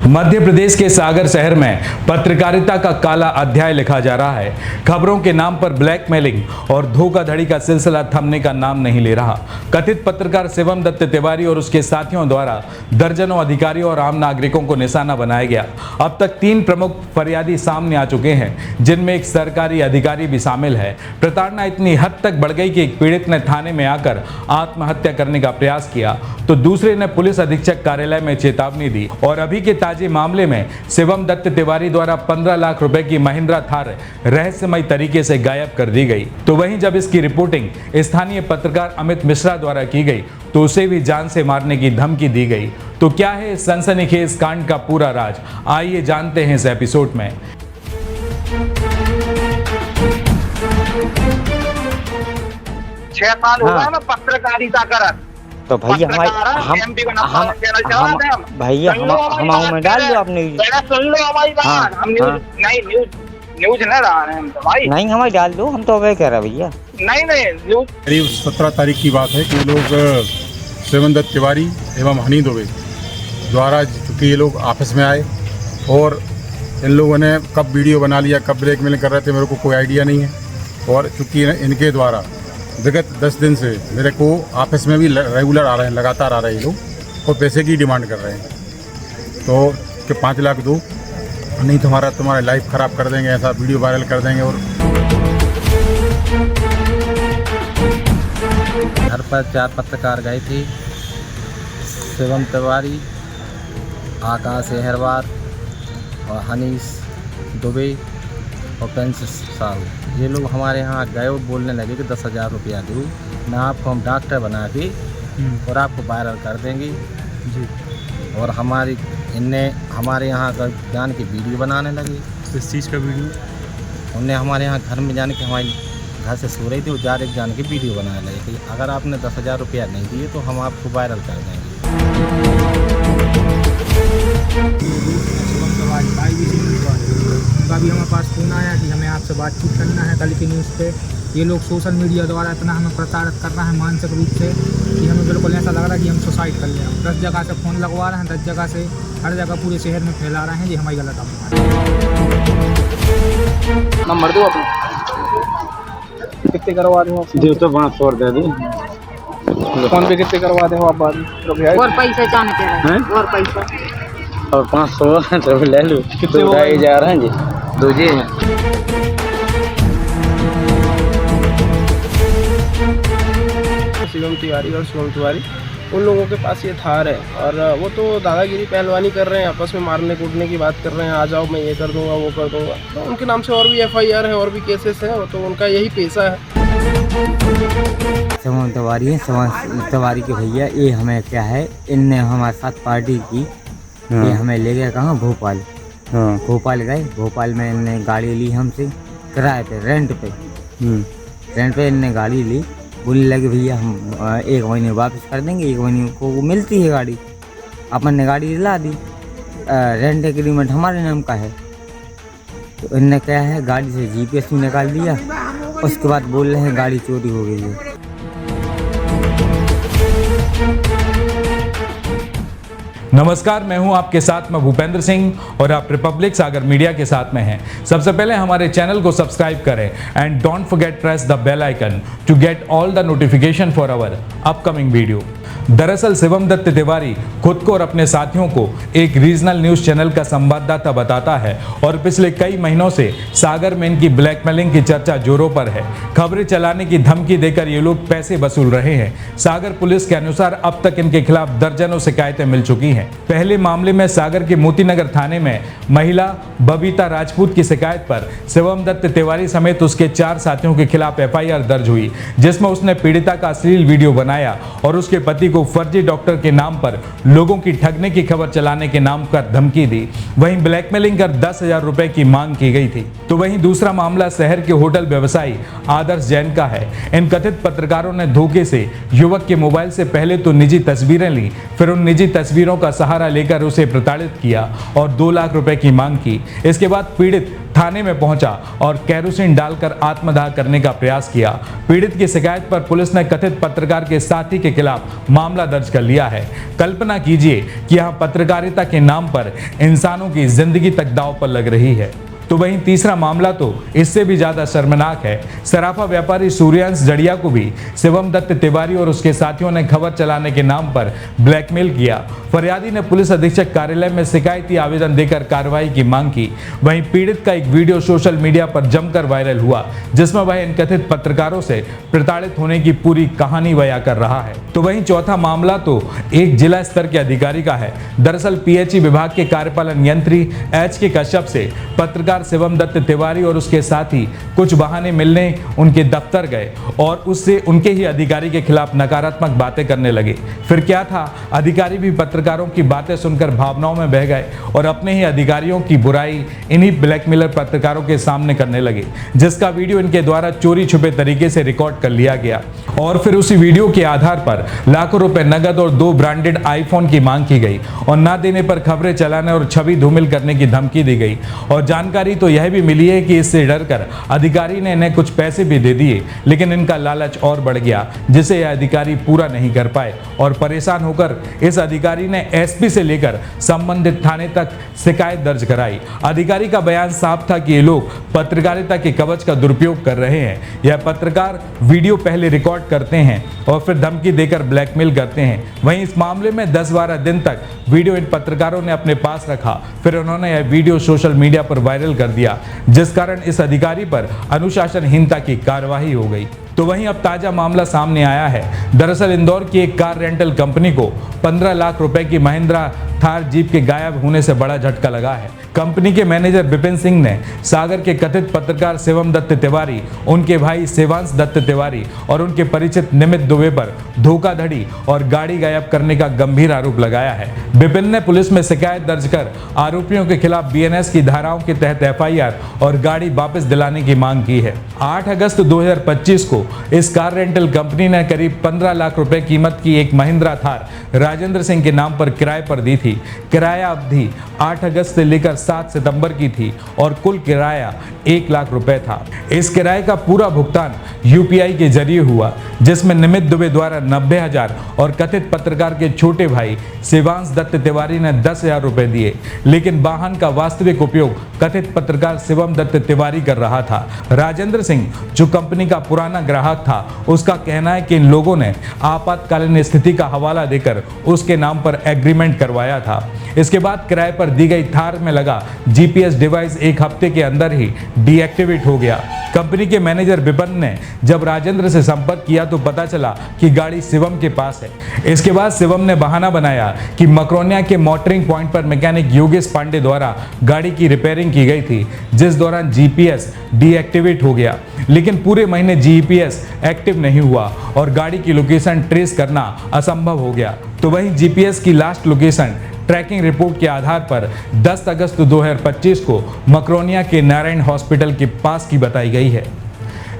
मध्य प्रदेश के सागर शहर में पत्रकारिता का काला अध्याय लिखा जा रहा है। खबरों के नाम पर ब्लैकमेलिंग और धोखाधड़ी का सिलसिला थमने का नाम नहीं ले रहा। कथित पत्रकार शिवम दत्त तिवारी और उसके साथियों द्वारा दर्जनों अधिकारियों और आम नागरिकों को निशाना बनाया गया। अब तक 3 प्रमुख फरियादी सामने आ चुके हैं, जिनमें एक सरकारी अधिकारी भी शामिल है। प्रताड़ना इतनी हद तक बढ़ गई कि एक पीड़ित ने थाने में आकर आत्महत्या करने का प्रयास किया, तो दूसरे ने पुलिस अधीक्षक कार्यालय में चेतावनी दी। और अभी के ताजे मामले में शिवम दत्त तिवारी द्वारा 15 लाख रुपए की महिंद्रा थार रहस्यमय तरीके से गायब कर दी गई। तो वहीं जब इसकी रिपोर्टिंग स्थानीय पत्रकार अमित मिश्रा द्वारा की गई तो उसे भी जान से मारने की धमकी दी गई। तो क्या है इस सनसनीखेज कांड का पूरा राज, आइए जानते हैं इस एपिसोड में। 6 साल हो गए ना पत्रकारिता करत, तो भैया भैया हम में डाल दो अपने सुन लो हमारी बात। हम न्यूज नहीं रहा है हम तो भाई, नहीं हमारी डाल दो, हम तो वही कह रहे भैया। नहीं न्यूज करीब 17 तारीख की बात है कि लोग शिवम दत्त तिवारी एवं हनी दुबे द्वारा, चूँकि ये लोग ऑफिस में आए और इन लोगों ने कब वीडियो बना लिया, कब ब्लैकमेल कर रहे थे, मेरे को कोई आइडिया नहीं है। और चूँकि इनके द्वारा विगत 10 दिन से मेरे को ऑफिस में भी रेगुलर आ रहे हैं, लगातार आ रहे हैं ये लोग और पैसे की डिमांड कर रहे हैं। तो कि 5 लाख दो, नहीं तो तुम्हारा लाइफ ख़राब कर देंगे, ऐसा वीडियो वायरल कर देंगे। और घर पर 4 पत्रकार गए थे, शिवम तिवारी, आकाश अहरवार और हनीश दुबे और पेंस साहू। ये लोग हमारे यहाँ गए और बोलने लगे कि 10,000 रुपया दो, मैं आपको हम डॉक्टर बना के और आपको वायरल कर देंगे जी। और इनने हमारे यहाँ का जान के वीडियो बनाने लगे। किस चीज़ का वीडियो? उनने हमारे यहाँ घर में जाने के, हमारे घर से सो रही थी और डायरेक्ट जान के वीडियो बनाने लगे कि अगर आपने 10,000 रुपया नहीं दिए तो हम आपको वायरल कर देंगे। उनका भी हमारे पास फ़ोन आया कि हमें आपसे बातचीत करना है कल की न्यूज़ पे। ये लोग सोशल मीडिया द्वारा इतना हमें प्रताड़ित कर रहा है मानसिक रूप से कि हमें बिल्कुल ऐसा लग रहा है कि हम सुसाइड कर लें। 10 जगह से फ़ोन लगवा रहे हैं, 10 जगह से हर जगह पूरे शहर में फैला रहे हैं। ये हमारी गलत है। नंबर दो अपना, कितने करवा दो तो 500 दे दी, फोन पे कितने करवा दे आप बात और पैसा जाने के हैं और पैसा और 500 तो ले लो। कितने उठाए जा रहे हैं जी? 2 जी हैं। शिवम तिवारी और शिवम तिवारी, उन लोगों के पास ये थार है और वो तो दादागिरी पहलवानी कर रहे हैं, आपस में मारने कूटने की बात कर रहे हैं। आ जाओ मैं ये कर दूंगा वो कर दूंगा। तो उनके नाम से और भी FIR है और भी केसेस हैं, तो उनका यही पेशा है। शिवम तिवारी है, शिवम तिवारी के भैया, ये हमें क्या है, इनने हमारे साथ पार्टी की। ये हमें ले गया कहाँ, भोपाल। भोपाल गए, भोपाल में इनने गाड़ी ली हमसे किराए पे, रेंट पे इनने गाड़ी ली। बोलने लगे भैया हम 1 महीने वापस कर देंगे, 1 महीने को मिलती है गाड़ी। अपन ने गाड़ी दिला दी, रेंट एग्रीमेंट हमारे नाम का है। तो इनने क्या है, गाड़ी से GPS निकाल दिया। उसके बाद बोल रहे हैं गाड़ी चोरी हो गई है। नमस्कार, मैं हूं आपके साथ में भूपेंद्र सिंह और आप रिपब्लिक सागर मीडिया के साथ में हैं। सबसे पहले हमारे चैनल को सब्सक्राइब करें and don't forget press the bell icon to get all the notification for our upcoming video. दरअसल शिवम दत्त तिवारी खुद को और अपने साथियों को एक रीजनल न्यूज चैनल का संवाददाता बताता है और पिछले कई महीनों से सागर में इनकी ब्लैकमेलिंग की चर्चा जोरों पर है। खबरें चलाने की धमकी देकर ये लोग पैसे वसूल रहे हैं। सागर पुलिस के अनुसार अब तक इनके खिलाफ दर्जनों शिकायतें मिल चुकी हैं। पहले मामले में सागर के मोतीनगर थाने में महिला बबीता राजपूत की शिकायत पर शिवम दत्त तिवारी समेत उसके 4 साथियों के खिलाफ FIR दर्ज हुई, जिसमें उसने पीड़िता का अश्लील वीडियो बनाया और उसके पति को फर्जी डॉक्टर के नाम पर लोगों की ठगने की खबर चलाने के नाम पर धमकी दी। वहीं ब्लैकमेलिंग कर 10,000 रुपए की मांग की गई थी। तो वहीं दूसरा मामला शहर के होटल व्यवसायी आदर्श जैन का है। इन कथित पत्रकारों ने धोखे से युवक के मोबाइल से पहले तो निजी तस्वीरें ली, फिर उन निजी तस्वीरों का का सहारा लेकर उसे प्रताड़ित किया और 2 लाख रुपए की मांग की। इसके बाद पीड़ित थाने में पहुंचा और केरोसिन डालकर आत्मदाह करने का प्रयास किया। पीड़ित की शिकायत पर पुलिस ने कथित पत्रकार के साथी के खिलाफ मामला दर्ज कर लिया है। कल्पना कीजिए कि यहाँ पत्रकारिता के नाम पर इंसानों की जिंदगी तक दांव पर लग रही है। तो वहीं तीसरा मामला तो इससे भी ज्यादा शर्मनाक है। सराफा व्यापारी सूर्यांश जड़िया को भी शिवम दत्त तिवारी और उसके साथियों ने खबर चलाने के नाम पर ब्लैकमेल किया। फरियादी ने पुलिस अधीक्षक कार्यालय में शिकायती आवेदन देकर कार्रवाई की मांग की। वहीं पीड़ित का एक वीडियो सोशल मीडिया पर जमकर वायरल हुआ, जिसमें वह इन कथित पत्रकारों से प्रताड़ित होने की पूरी कहानी बयां कर रहा है। तो वहीं चौथा मामला तो एक जिला स्तर के अधिकारी का है। दरअसल पीएचई विभाग के कार्यपालन यंत्री HK कश्यप से पत्रकार शिवम दत्त तिवारी और उसके साथी कुछ बहाने मिलने उनके दफ्तर गए और उससे उनके ही अधिकारी के खिलाफ नकारात्मक बातें करने लगे। फिर क्या था, अधिकारी भी पत्रकारों की बातें सुनकर भावनाओं में बह गए और अपने ही अधिकारियों की बुराई इन्हीं ब्लैकमेलर पत्रकारों के सामने करने लगे, जिसका वीडियो इनके द्वारा चोरी छुपे तरीके से रिकॉर्ड कर लिया गया और फिर उसी वीडियो के आधार पर लाखों रुपए नगद और 2 ब्रांडेड आईफोन की मांग की गई और ना देने पर खबरें चलाने और छवि धूमिल करने की धमकी दी गई। और जानकारी तो यह भी मिली है कि इससे डरकर अधिकारी ने इन्हें कुछ पैसे भी दे दिए, लेकिन इनका लालच और बढ़ गया, जिसे यह अधिकारी पूरा नहीं कर पाए और परेशान होकर इस अधिकारी ने SP से लेकर संबंधित थाने तक शिकायत दर्ज कराई। अधिकारी का बयान साफ था कि ये लोग पत्रकारिता के कवच का दुरुपयोग कर रहे हैं। यह पत्रकार वीडियो पहले रिकॉर्ड करते हैं और फिर धमकी देकर ब्लैकमेल करते हैं। वहीं इस मामले में 10-12 दिन तक वीडियो इन पत्रकारों ने अपने पास रखा। फिर उन्होंने यह वीडियो सोशल मीडिया पर वायरल कर दिया, जिस कारण इस अधिकारी पर अनुशासनहीनता की कार्रवाई हो गई। तो वहीं अब ताजा मामला सामने आया है। दरअसल इंदौर की एक कार रेंटल कंपनी को 15 लाख रुपए की महिंद्रा थार जीप के गायब होने से बड़ा झटका लगा है। कंपनी के मैनेजर विपिन सिंह ने सागर के कथित पत्रकार शिवम दत्त तिवारी, उनके भाई शिवांश दत्त तिवारी और उनके परिचित निमित दुबे पर धोखाधड़ी और गाड़ी गायब करने का गंभीर आरोप लगाया है। विपिन ने पुलिस में शिकायत दर्ज कर आरोपियों के खिलाफ BNS की धाराओं के तहत FIR और गाड़ी वापस दिलाने की मांग की है। 8 अगस्त 2025 को इस कार रेंटल कंपनी ने करीब 15 लाख रुपए कीमत की एक महिंद्रा थार राजेंद्र सिंह के नाम पर किराए पर दी थी। किराया अवधि 8 अगस्त से लेकर 7 सितंबर की थी और कुल किराया 1 लाख रुपए था। इस किराए का पूरा भुगतान UPI के जरिए हुआ, जिसमें निमित दुबे द्वारा 90,000 और कथित पत्रकार के छोटे भाई शिवांश दत्त तिवारी ने 10,000 रुपए दिए। लेकिन वाहन का वास्तविक उपयोग कथित पत्रकार शिवम दत्त तिवारी कर रहा था। राजेंद्र सिंह, जो कंपनी का पुराना ग्राहक था, उसका कहना है कि इन लोगों ने आपातकालीन स्थिति का हवाला देकर उसके नाम पर एग्रीमेंट करवाया था। इसके बाद किराए पर दी गई थार में लगा GPS डिवाइस 1 हफ्ते के अंदर ही डीएक्टिवेट हो गया। कंपनी के मैनेजर विपिन ने जब राजेंद्र से संपर्क किया तो पता चला कि गाड़ी शिवम के पास है। इसके बाद शिवम ने बहाना बनाया कि मकरोनिया के मोटरिंग पॉइंट पर मैकेनिक योगेश पांडे द्वारा गाड़ी की रिपेयरिंग की गई थी, जिस दौरान GPS डीएक्टिवेट हो गया। लेकिन पूरे महीने GPS एक्टिव नहीं हुआ और गाड़ी की लोकेशन ट्रेस करना असंभव हो गया। तो वहीं GPS की लास्ट लोकेशन ट्रैकिंग रिपोर्ट के आधार पर 10 अगस्त 2025 को मकरोनिया के नारायण हॉस्पिटल के पास की बताई गई है।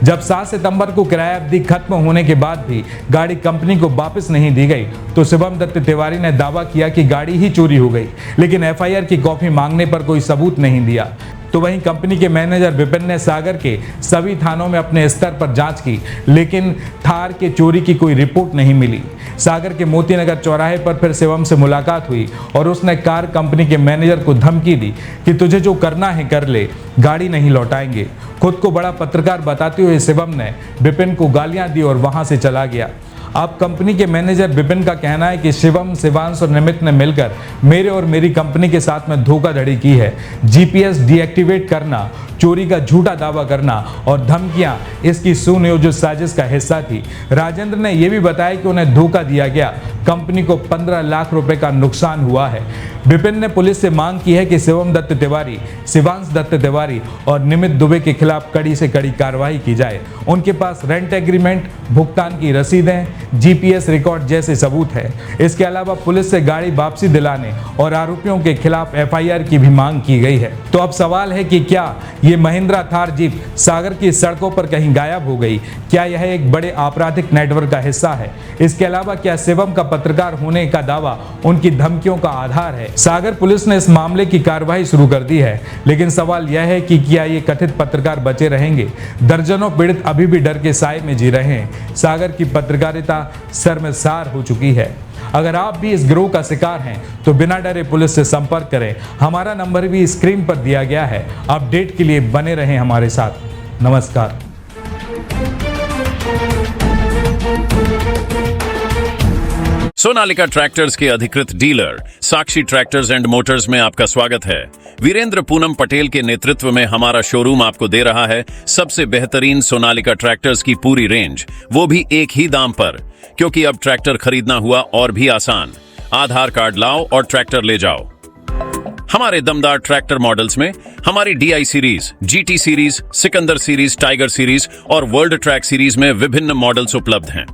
जब 7 सितंबर को किराया अवधि खत्म होने के बाद भी गाड़ी कंपनी को वापस नहीं दी गई तो शिवम दत्त तिवारी ने दावा किया कि गाड़ी ही चोरी हो गई, लेकिन FIR की कॉपी मांगने पर कोई सबूत नहीं दिया। तो वहीं कंपनी के मैनेजर विपिन ने सागर के सभी थानों में अपने स्तर पर जांच की, लेकिन थार के चोरी की कोई रिपोर्ट नहीं मिली। सागर के मोतीनगर चौराहे पर फिर शिवम से मुलाकात हुई और उसने कार कंपनी के मैनेजर को धमकी दी कि तुझे जो करना है कर ले, गाड़ी नहीं लौटाएंगे। खुद को बड़ा पत्रकार बताते हुए शिवम ने विपिन को गालियां दी और वहां से चला गया। अब कंपनी के मैनेजर विपिन का कहना है कि शिवम, शिवांश और निमित ने मिलकर मेरे और मेरी कंपनी के साथ में धोखाधड़ी की है। GPS डीएक्टिवेट करना, चोरी का झूठा दावा करना और धमकियां इसकी सुनियोजित साजिश का हिस्सा थी। राजेंद्र ने यह भी बताया कि उन्हें धोखा दिया गया, कंपनी को 15 लाख रुपए का नुकसान हुआ है। विपिन ने पुलिस से मांग की है कि शिवम दत्त तिवारी, शिवांश दत्त तिवारी और निमित दुबे के खिलाफ कड़ी से कड़ी कार्रवाई की जाए। उनके पास रेंट एग्रीमेंट, भुगतान की रसीदें, GPS रिकॉर्ड जैसे सबूत है। इसके अलावा पुलिस से गाड़ी वापसी दिलाने और आरोपियों के खिलाफ FIR की भी मांग की गई है। तो अब सवाल है कि क्या ये महिंद्रा थार जीप सागर की सड़कों पर कहीं गायब हो गई। क्या यह एक बड़े आपराधिक नेटवर्क का हिस्सा है? इसके अलावा क्या शिवम का पत्रकार होने का दावा उनकी धमकियों का आधार है? सागर पुलिस ने इस मामले की कार्रवाई शुरू कर दी है, लेकिन सवाल यह है कि क्या ये कथित पत्रकार बचे रहेंगे? दर्जनों पीड़ित अभी भी डर के साए में जी रहे हैं। सागर की पत्रकारिता शर्मसार हो चुकी है। अगर आप भी इस गिरोह का शिकार हैं तो बिना डरे पुलिस से संपर्क करें। हमारा नंबर भी स्क्रीन पर दिया गया है। अपडेट के लिए बने रहें हमारे साथ। नमस्कार। सोनालिका ट्रैक्टर्स के अधिकृत dealer Sakshi tractors and Motors में आपका स्वागत है। वीरेंद्र पूनम पटेल के नेतृत्व में हमारा शोरूम आपको दे रहा है सबसे बेहतरीन सोनालिका ट्रैक्टर्स की पूरी रेंज, वो भी एक ही दाम पर। क्योंकि अब ट्रैक्टर खरीदना हुआ और भी आसान। आधार कार्ड लाओ और ट्रैक्टर ले जाओ। हमारे दमदार ट्रैक्टर मॉडल्स में हमारी DI series, GT series, Sikandar series, tiger series और वर्ल्ड ट्रैक सीरीज में विभिन्न मॉडल्स उपलब्ध हैं,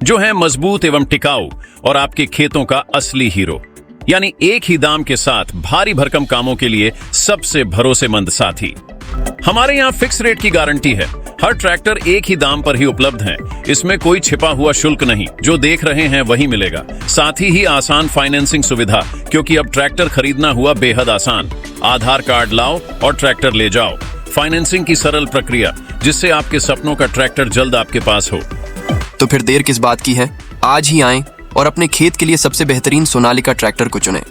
जो हैं मजबूत एवं टिकाऊ और आपके खेतों का असली हीरो। यानी एक ही दाम के साथ भारी भरकम कामों के लिए सबसे भरोसेमंद साथी। हमारे यहाँ फिक्स रेट की गारंटी है। हर ट्रैक्टर एक ही दाम पर ही उपलब्ध है। इसमें कोई छिपा हुआ शुल्क नहीं, जो देख रहे हैं वही मिलेगा। साथ ही आसान फाइनेंसिंग सुविधा, क्योंकि अब ट्रैक्टर खरीदना हुआ बेहद आसान। आधार कार्ड लाओ और ट्रैक्टर ले जाओ। फाइनेंसिंग की सरल प्रक्रिया, जिससे आपके सपनों का ट्रैक्टर जल्द आपके पास हो। तो फिर देर किस बात की है? आज ही आएं और अपने खेत के लिए सबसे बेहतरीन सोनालिका ट्रैक्टर को चुनें।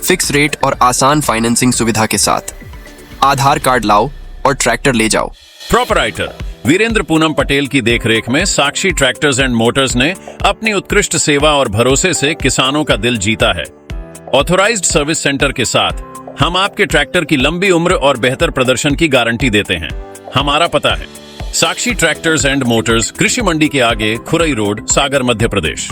फिक्स रेट और आसान फाइनेंसिंग सुविधा के साथ। आधार कार्ड लाओ और ट्रैक्टर ले जाओ। प्रोपराइटर वीरेंद्र पूनम पटेल की देखरेख में साक्षी ट्रैक्टर्स एंड मोटर्स ने अपनी उत्कृष्ट सेवा और भरोसे से किसानों का दिल जीता है। ऑथोराइज्ड सर्विस सेंटर के साथ हम आपके ट्रैक्टर की लंबी उम्र और बेहतर प्रदर्शन की गारंटी देते हैं। हमारा पता है साक्षी ट्रैक्टर्स एंड मोटर्स, कृषि मंडी के आगे, खुरई रोड, सागर, मध्य प्रदेश।